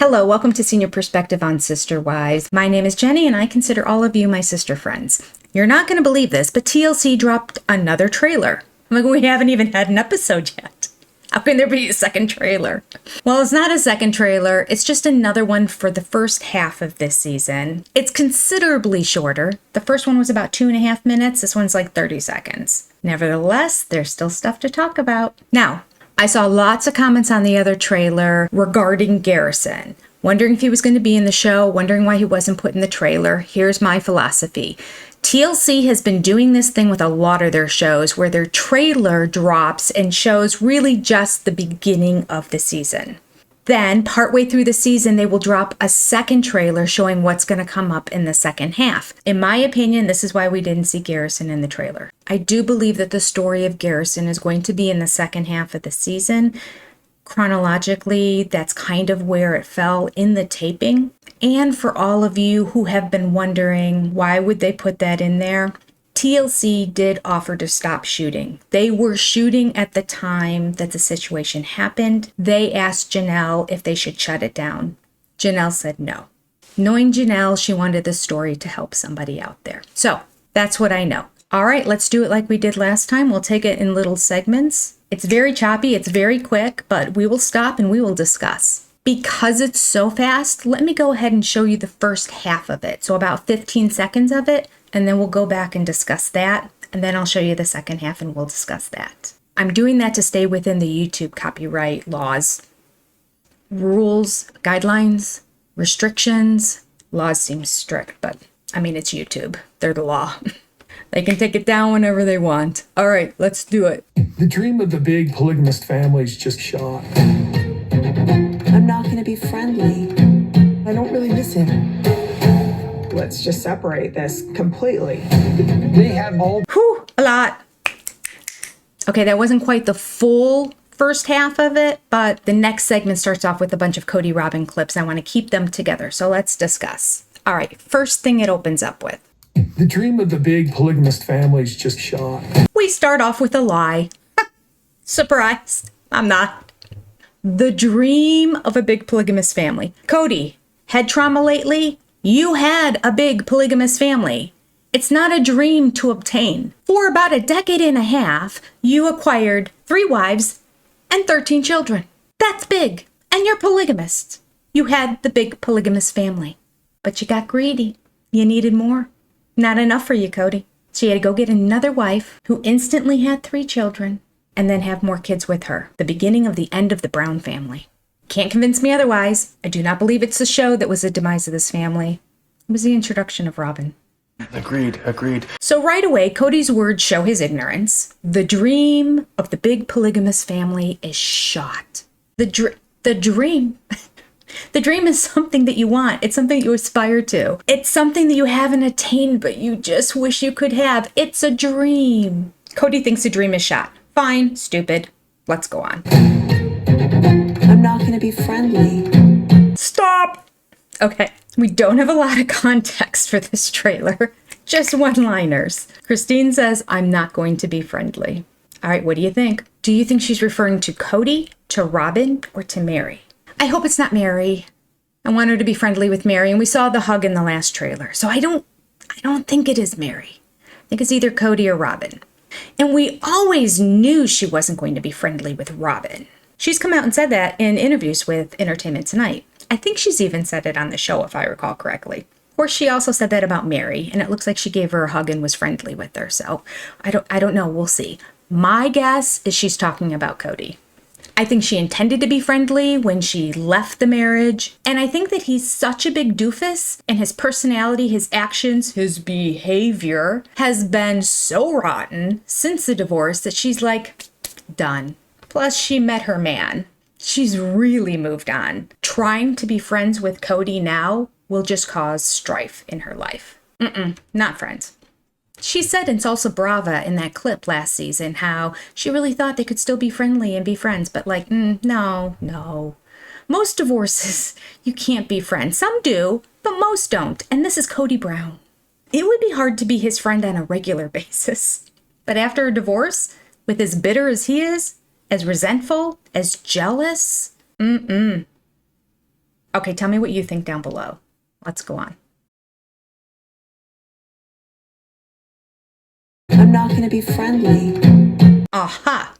Hello, welcome to Senior Perspective on Sister Wives. My name is Jenny and I consider all of you my sister friends. You're not going to believe this, but TLC dropped another trailer. We haven't even had an episode yet. How can there be a second trailer? Well, it's not a second trailer. It's just another one for the first half of this season. It's considerably shorter. The first one was about 2.5 minutes. This one's like 30 seconds. Nevertheless, there's still stuff to talk about. Now, I saw lots of comments on the other trailer regarding Garrison, wondering if he was going to be in the show, wondering why he wasn't put in the trailer. Here's my philosophy. TLC has been doing this thing with a lot of their shows where their trailer drops and shows really just the beginning of the season. Then, partway through the season, they will drop a second trailer showing what's going to come up in the second half. In my opinion, this is why we didn't see Garrison in the trailer. I do believe that the story of Garrison is going to be in the second half of the season. Chronologically, that's kind of where it fell in the taping. And for all of you who have been wondering, why would they put that in there? TLC did offer to stop shooting. They were shooting at the time that the situation happened. They asked Janelle if they should shut it down. Janelle said no. Knowing Janelle, she wanted the story to help somebody out there. So that's what I know. All right, let's do it like we did last time. We'll take it in little segments. It's very choppy, it's very quick, but we will stop and we will discuss. Because it's so fast, let me go ahead and show you the first half of it. So about 15 seconds of it. And then we'll go back and discuss that. And then I'll show you the second half and we'll discuss that. I'm doing that to stay within the YouTube copyright laws. Rules, guidelines, restrictions. Laws seem strict, but I mean, it's YouTube. They're the law. They can take it down whenever they want. All right, let's do it. The dream of the big polygamist family is just shot. I'm not going to be friendly. I don't really miss him. Let's just separate this completely. They have all... Whew, a lot. Okay, that wasn't quite the full first half of it, but the next segment starts off with a bunch of Cody Robin clips. I want to keep them together, so let's discuss. All right, first thing it opens up with. The dream of the big polygamist family is just shot. We start off with a lie. Surprise, I'm not. The dream of a big polygamous family. Cody, head trauma lately? You had a big polygamous family. It's not a dream to obtain. For about a decade and a half, you acquired 3 wives and 13 children. That's big. And you're polygamist. You had the big polygamous family. But you got greedy. You needed more. Not enough for you, Cody. So you had to go get another wife who instantly had 3 children and then have more kids with her. The beginning of the end of the Brown family. Can't convince me otherwise. I do not believe it's the show that was the demise of this family. It was the introduction of Robin. Agreed. So right away, Cody's words show his ignorance. The dream of the big polygamous family is shot. The dream... The dream is something that you want. It's something you aspire to. It's something that you haven't attained, but you just wish you could have. It's a dream. Cody thinks the dream is shot. Fine, stupid. Let's go on. I'm not going to be friendly. Stop! Okay, we don't have a lot of context for this trailer. Just one-liners. Christine says, I'm not going to be friendly. All right, what do you think? Do you think she's referring to Cody, to Robin, or to Mary? I hope it's not Mary. I want her to be friendly with Mary, and we saw the hug in the last trailer. So I don't think it is Mary. I think it's either Cody or Robin. And we always knew she wasn't going to be friendly with Robin. She's come out and said that in interviews with Entertainment Tonight. I think she's even said it on the show, if I recall correctly. Of course, she also said that about Mary, and it looks like she gave her a hug and was friendly with her. So I don't know. We'll see. My guess is she's talking about Cody. I think she intended to be friendly when she left the marriage. And I think that he's such a big doofus, and his personality, his actions, his behavior has been so rotten since the divorce that she's like, done. Plus, she met her man. She's really moved on. Trying to be friends with Cody now will just cause strife in her life. Not friends. She said in Salsa Brava in that clip last season how she really thought they could still be friendly and be friends, but like, no. Most divorces, you can't be friends. Some do, but most don't, and this is Cody Brown. It would be hard to be his friend on a regular basis. But after a divorce, with as bitter as he is, as resentful, as jealous, Okay, tell me what you think down below. Let's go on. I'm not going to be friendly. Aha!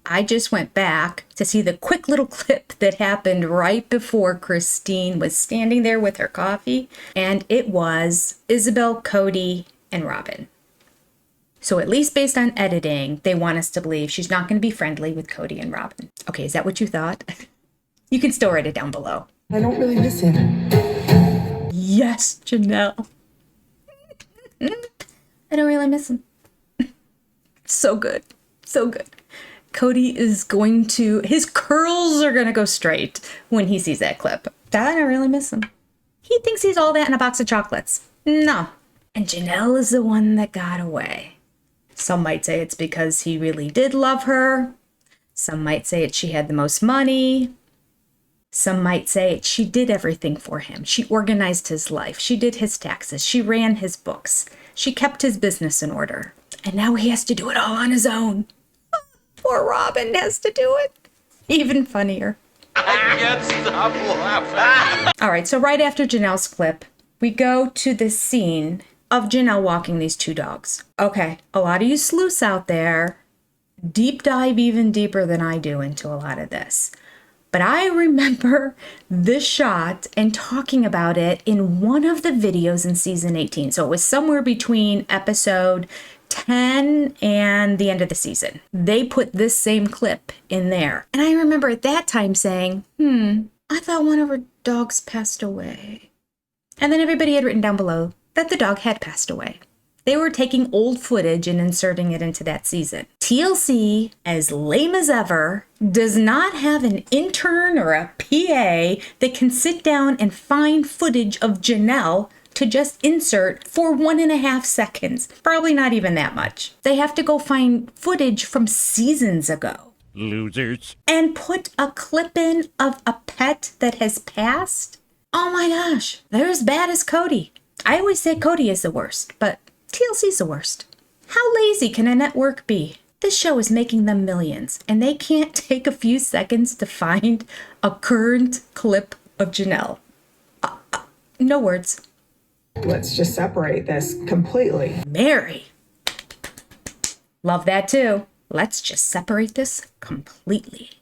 I just went back to see the quick little clip that happened right before Christine was standing there with her coffee, and it was Isabel, Cody, and Robin. So at least based on editing, they want us to believe she's not going to be friendly with Cody and Robin. Okay, is that what you thought? You can still write it down below. I don't really miss him. Yes, Janelle. I don't really miss him. So good. So good. Cody is going to, his curls are going to go straight when he sees that clip. I don't really miss him. He thinks he's all that in a box of chocolates. No. And Janelle is the one that got away. Some might say it's because he really did love her. Some might say it's she had the most money. Some might say she did everything for him. She organized his life. She did his taxes. She ran his books. She kept his business in order. And now he has to do it all on his own. Poor Robin has to do it. Even funnier. I can't stop laughing. All right, so right after Janelle's clip, we go to the scene of Janelle walking these two dogs. Okay, a lot of you sleuths out there deep dive even deeper than I do into a lot of this. But I remember this shot and talking about it in one of the videos in season 18. So it was somewhere between episode 10 and the end of the season. They put this same clip in there. And I remember at that time saying, I thought one of her dogs passed away. And then everybody had written down below that the dog had passed away. They were taking old footage and inserting it into that season. TLC, as lame as ever, does not have an intern or a PA that can sit down and find footage of Janelle to just insert for 1.5 seconds. Probably not even that much. They have to go find footage from seasons ago. Losers. And put a clip in of a pet that has passed? Oh my gosh, they're as bad as Cody. I always say Cody is the worst, but TLC's the worst. How lazy can a network be? This show is making them millions, and they can't take a few seconds to find a current clip of Janelle. No words. Let's just separate this completely. Mary. Love that too. Let's just separate this completely.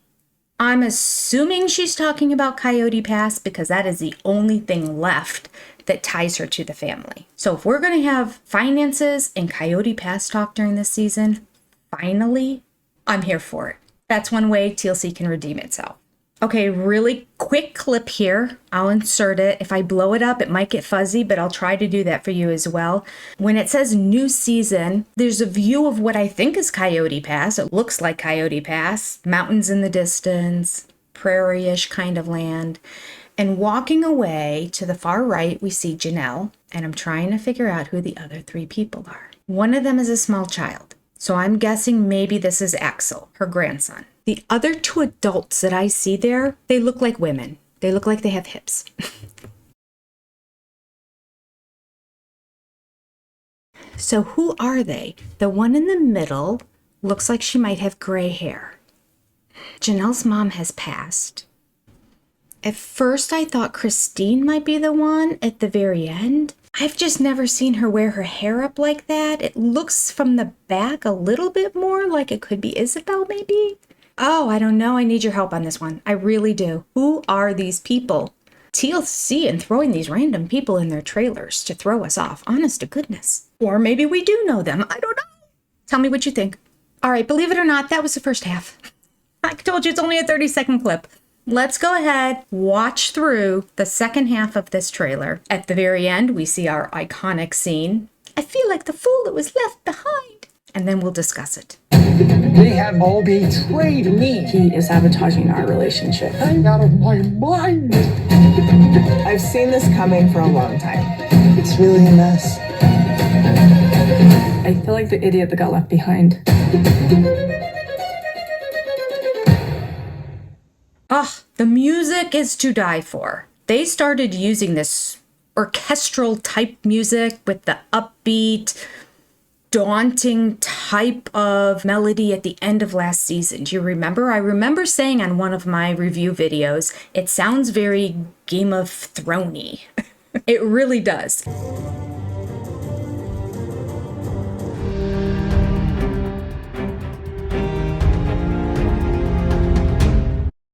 I'm assuming she's talking about Coyote Pass because that is the only thing left that ties her to the family. So if we're going to have finances and Coyote Pass talk during this season, finally, I'm here for it. That's one way TLC can redeem itself. Okay, really quick clip here. I'll insert it. If I blow it up, it might get fuzzy, but I'll try to do that for you as well. When it says new season, there's a view of what I think is Coyote Pass. It looks like Coyote Pass. Mountains in the distance, prairie-ish kind of land. And walking away to the far right, we see Janelle, and I'm trying to figure out who the other 3 people are. One of them is a small child. So I'm guessing maybe this is Axel, her grandson. The other 2 adults that I see there, they look like women. They look like they have hips. So who are they? The one in the middle looks like she might have gray hair. Janelle's mom has passed. At first I thought Christine might be the one at the very end. I've just never seen her wear her hair up like that. It looks from the back a little bit more like it could be Isabel maybe. Oh, I don't know. I need your help on this one. I really do. Who are these people? TLC and throwing these random people in their trailers to throw us off. Honest to goodness. Or maybe we do know them. I don't know. Tell me what you think. All right, believe it or not, that was the first half. I told you it's only a 30-second clip. Let's go ahead, watch through the second half of this trailer. At the very end, we see our iconic scene. I feel like the fool that was left behind. And then we'll discuss it. They have all betrayed me. He is sabotaging our relationship. I'm out of my mind. I've seen this coming for a long time. It's really a mess. I feel like the idiot that got left behind. The music is to die for. They started using this orchestral type music with the upbeat, daunting type of melody at the end of last season. Do you remember? I remember saying on one of my review videos, it sounds very Game of Thrones-y. It really does.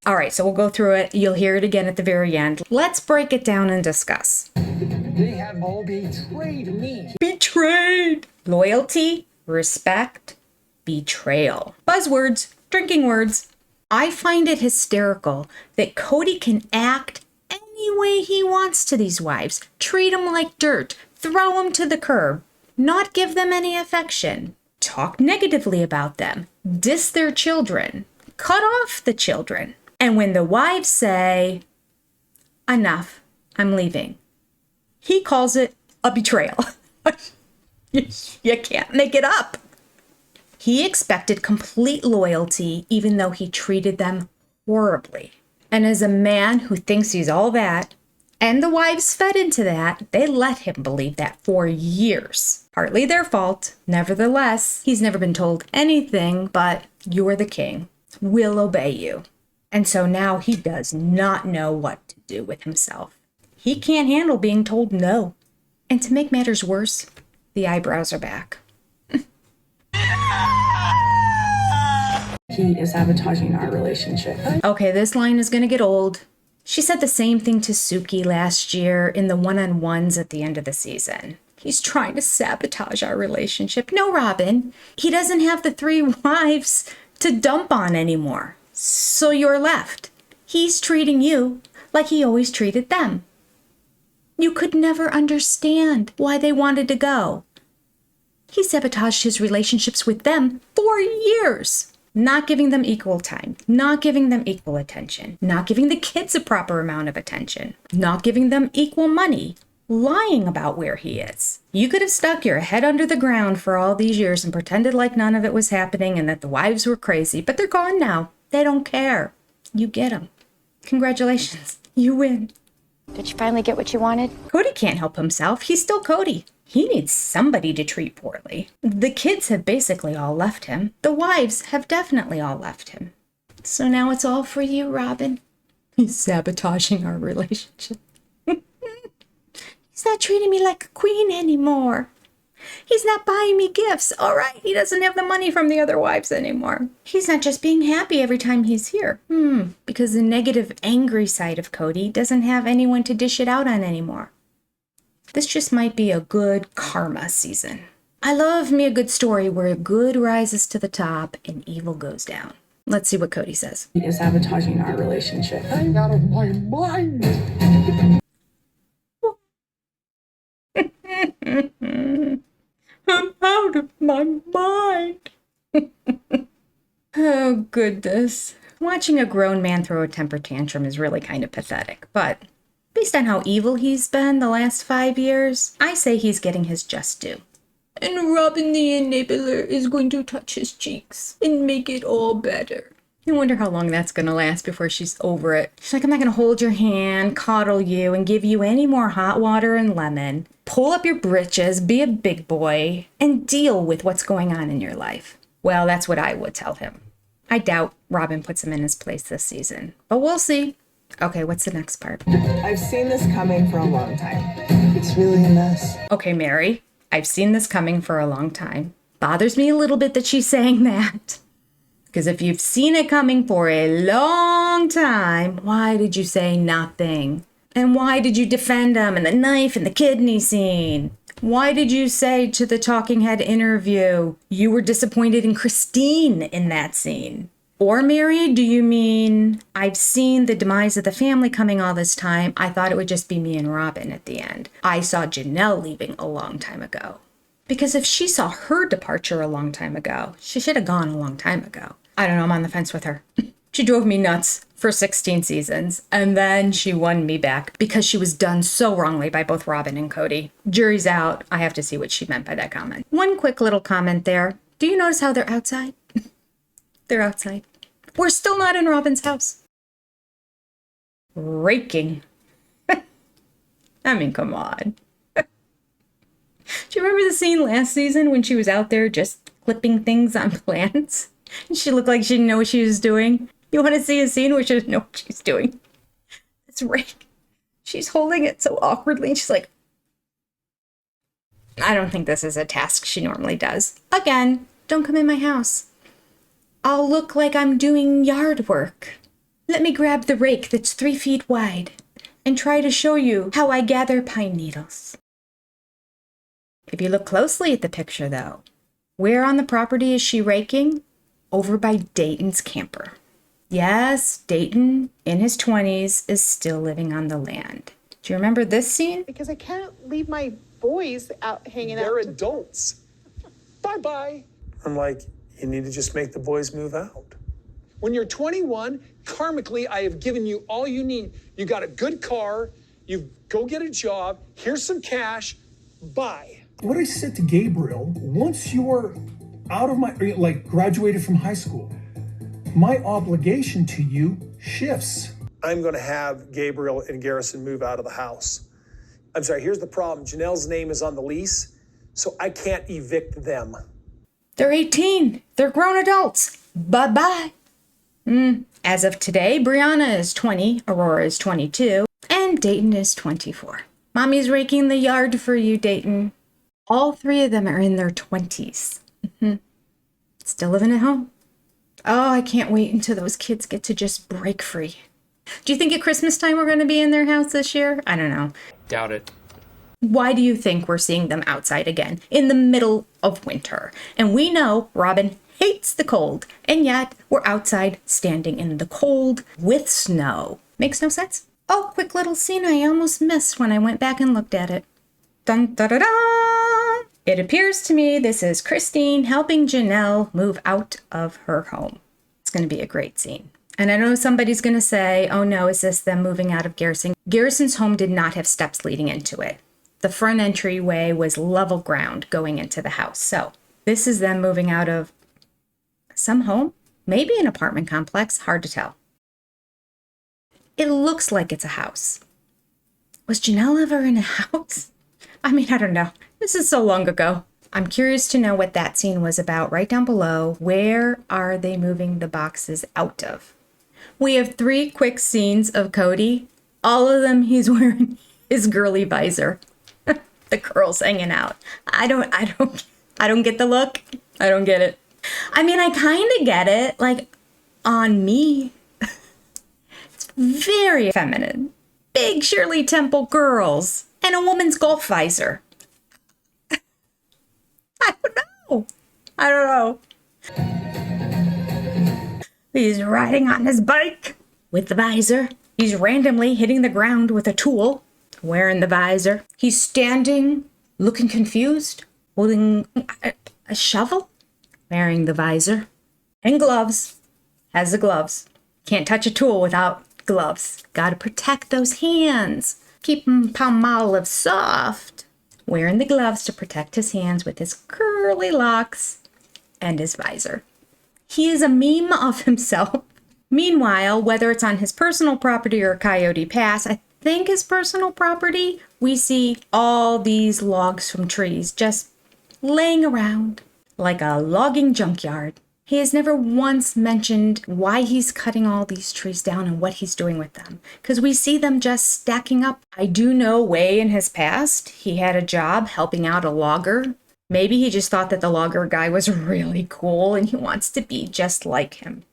All right, so we'll go through it. You'll hear it again at the very end. Let's break it down and discuss. They have all betrayed me. Betrayed! Loyalty, respect, betrayal. Buzzwords, drinking words. I find it hysterical that Cody can act any way he wants to these wives, treat them like dirt, throw them to the curb, not give them any affection, talk negatively about them, diss their children, cut off the children. And when the wives say, enough, I'm leaving, he calls it a betrayal. You can't make it up. He expected complete loyalty even though he treated them horribly. And as a man who thinks he's all that, and the wives fed into that, they let him believe that for years. Partly their fault. Nevertheless, he's never been told anything but, you're the king. We'll obey you. And so now he does not know what to do with himself. He can't handle being told no. And to make matters worse, the eyebrows are back. He is sabotaging our relationship. Okay, this line is gonna get old. She said the same thing to Suki last year in the one-on-ones at the end of the season. He's trying to sabotage our relationship. No, Robin, he doesn't have the 3 wives to dump on anymore. So you're left. He's treating you like he always treated them. You could never understand why they wanted to go. He sabotaged his relationships with them for years. Not giving them equal time, not giving them equal attention, not giving the kids a proper amount of attention, not giving them equal money, lying about where he is. You could have stuck your head under the ground for all these years and pretended like none of it was happening and that the wives were crazy, but they're gone now. They don't care. You get them. Congratulations. You win. Did you finally get what you wanted? Cody can't help himself. He's still Cody. He needs somebody to treat poorly. The kids have basically all left him. The wives have definitely all left him. So now it's all for you, Robin. He's sabotaging our relationship. He's not treating me like a queen anymore. He's not buying me gifts. All right, he doesn't have the money from the other wives anymore. He's not just being happy every time he's here. Because the negative, angry side of Cody doesn't have anyone to dish it out on anymore. This just might be a good karma season. I love me a good story where good rises to the top and evil goes down. Let's see what Cody says. He is sabotaging our relationship. I'm out of my mind. I'm out of my mind. Oh, goodness. Watching a grown man throw a temper tantrum is really kind of pathetic, but based on how evil he's been the last 5 years, I say he's getting his just due. And Robin the enabler is going to touch his cheeks and make it all better. I wonder how long that's going to last before she's over it. She's like, I'm not going to hold your hand, coddle you, and give you any more hot water and lemon. Pull up your britches, be a big boy, and deal with what's going on in your life. Well, that's what I would tell him. I doubt Robin puts him in his place this season, but we'll see. Okay, what's the next part? I've seen this coming for a long time. It's really a mess. Okay, Mary, I've seen this coming for a long time. Bothers me a little bit that she's saying that. Because if you've seen it coming for a long time, why did you say nothing? And why did you defend him and the knife and the kidney scene? Why did you say to the talking head interview you were disappointed in Christine in that scene? Or, Mary, do you mean I've seen the demise of the family coming all this time? I thought it would just be me and Robin at the end. I saw Janelle leaving a long time ago. Because if she saw her departure a long time ago, she should have gone a long time ago. I don't know, I'm on the fence with her. She drove me nuts for 16 seasons, and then she won me back because she was done so wrongly by both Robin and Cody. Jury's out. I have to see what she meant by that comment. One quick little comment there. Do you notice how they're outside? They're outside. We're still not in Robin's house. Raking. I mean, come on. Do you remember the scene last season when she was out there just clipping things on plants? And she looked like she didn't know what she was doing. You want to see a scene where she doesn't know what she's doing? It's rake. She's holding it so awkwardly. She's like, I don't think this is a task she normally does. Again, don't come in my house. I'll look like I'm doing yard work. Let me grab the rake that's 3 feet wide and try to show you how I gather pine needles. If you look closely at the picture, though, where on the property is she raking? Over by Dayton's camper. Yes, Dayton, in his 20s, is still living on the land. Do you remember this scene? Because I can't leave my boys out hanging out. They're adults. Bye-bye. I'm like, you need to just make the boys move out. When you're 21, karmically, I have given you all you need. You got a good car. You go get a job. Here's some cash. Bye. What I said to Gabriel, once you're out of graduated from high school, my obligation to you shifts. I'm going to have Gabriel and Garrison move out of the house. I'm sorry, here's the problem. Janelle's name is on the lease, so I can't evict them. They're 18. They're grown adults. Bye-bye. As of today, Brianna is 20, Aurora is 22, and Dayton is 24. Mommy's raking the yard for you, Dayton. All 3 of them are in their 20s. Still living at home. Oh, I can't wait until those kids get to just break free. Do you think at Christmas time we're going to be in their house this year? I don't know. Doubt it. Why do you think we're seeing them outside again in the middle of winter? And we know Robin hates the cold, and yet we're outside standing in the cold with snow. Makes no sense. Oh, quick little scene I almost missed when I went back and looked at it. Dun da da da! It appears to me this is Christine helping Janelle move out of her home. It's going to be a great scene. And I know somebody's going to say, oh no, is this them moving out of Garrison? Garrison's home did not have steps leading into it. The front entryway was level ground going into the house. So this is them moving out of some home, maybe an apartment complex, hard to tell. It looks like it's a house. Was Janelle ever in a house? I mean, I don't know. This is so long ago. I'm curious to know what that scene was about. Right down below, where are they moving the boxes out of? We have 3 quick scenes of Cody. All of them he's wearing his girly visor. The curls hanging out. I don't get the look. I don't get it. I mean, I kind of get it, like on me. It's very feminine. Big Shirley Temple girls and a woman's golf visor. I don't know. He's riding on his bike with the visor. He's randomly hitting the ground with a tool, wearing the visor. He's standing, looking confused, holding a shovel, wearing the visor, and gloves. Has the gloves. Can't touch a tool without gloves. Gotta protect those hands. Keep them palm-olive soft. Wearing the gloves to protect his hands with his curly locks and his visor. He is a meme of himself. Meanwhile, whether it's on his personal property or Coyote Pass, I think his personal property, we see all these logs from trees just laying around like a logging junkyard. He has never once mentioned why he's cutting all these trees down and what he's doing with them, because we see them just stacking up. I do know way in his past, he had a job helping out a logger. Maybe he just thought that the logger guy was really cool and he wants to be just like him.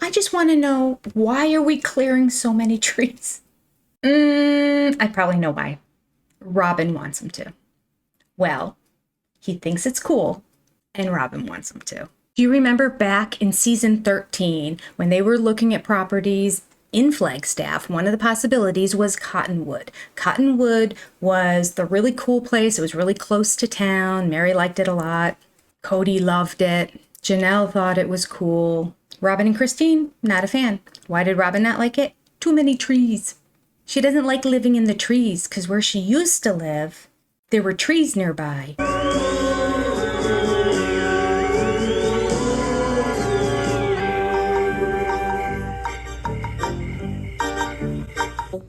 I just want to know, why are we clearing so many trees? I probably know why. Robin wants him to. Well, he thinks it's cool, and Robin wants him to. Do you remember back in season 13 when they were looking at properties in Flagstaff? One of the possibilities was Cottonwood. Cottonwood was the really cool place. It was really close to town. Mary liked it a lot. Cody loved it. Janelle thought it was cool. Robin and Christine, not a fan. Why did Robin not like it? Too many trees. She doesn't like living in the trees because where she used to live, there were trees nearby.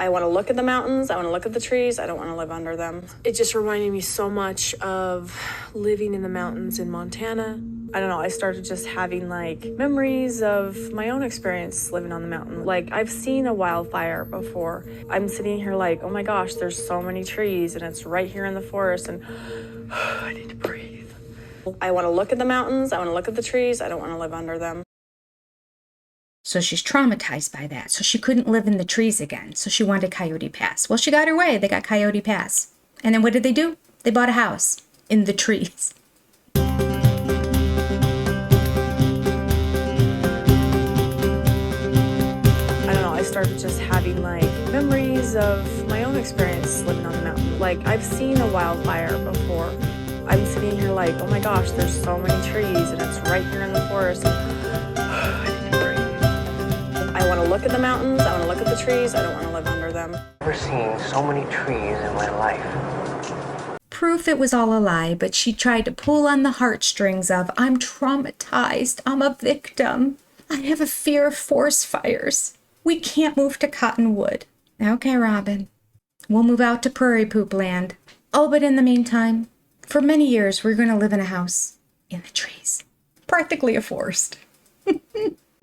I want to look at the mountains. I want to look at the trees. I don't want to live under them. It just reminded me so much of living in the mountains in Montana. I don't know, I started just having like memories of my own experience living on the mountain. Like I've seen a wildfire before. I'm sitting here like, oh my gosh, there's so many trees and it's right here in the forest and I need to breathe. I want to look at the mountains. I want to look at the trees. I don't want to live under them. So she's traumatized by that. So she couldn't live in the trees again. So she wanted Coyote Pass. Well, she got her way. They got Coyote Pass. And then what did they do? They bought a house in the trees. I started just having like memories of my own experience living on the mountain. Like I've seen a wildfire before. I'm sitting here like, oh my gosh, there's so many trees and it's right here in the forest. I need to breathe. I want to look at the mountains. I want to look at the trees. I don't want to live under them. I've never seen so many trees in my life. Proof it was all a lie, but she tried to pull on the heartstrings of, I'm traumatized, I'm a victim, I have a fear of forest fires. We can't move to Cottonwood. Okay, Robin. We'll move out to Prairie Poop Land. Oh, but in the meantime, for many years, we're going to live in a house in the trees. Practically a forest.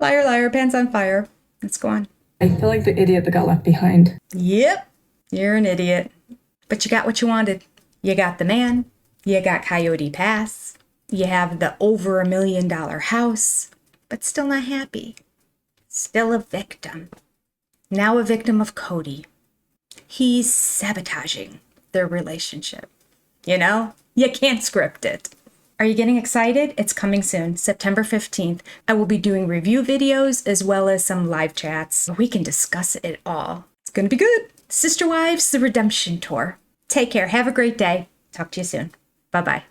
Liar, liar, pants on fire. Let's go on. I feel like the idiot that got left behind. Yep, you're an idiot. But you got what you wanted. You got the man. You got Coyote Pass. You have the over $1 million house. But still not happy. Still a victim. Now a victim of Cody. He's sabotaging their relationship. You know, you can't script it. Are you getting excited? It's coming soon, September 15th. I will be doing review videos as well as some live chats. We can discuss it all. It's going to be good. Sister Wives, the Redemption Tour. Take care. Have a great day. Talk to you soon. Bye-bye.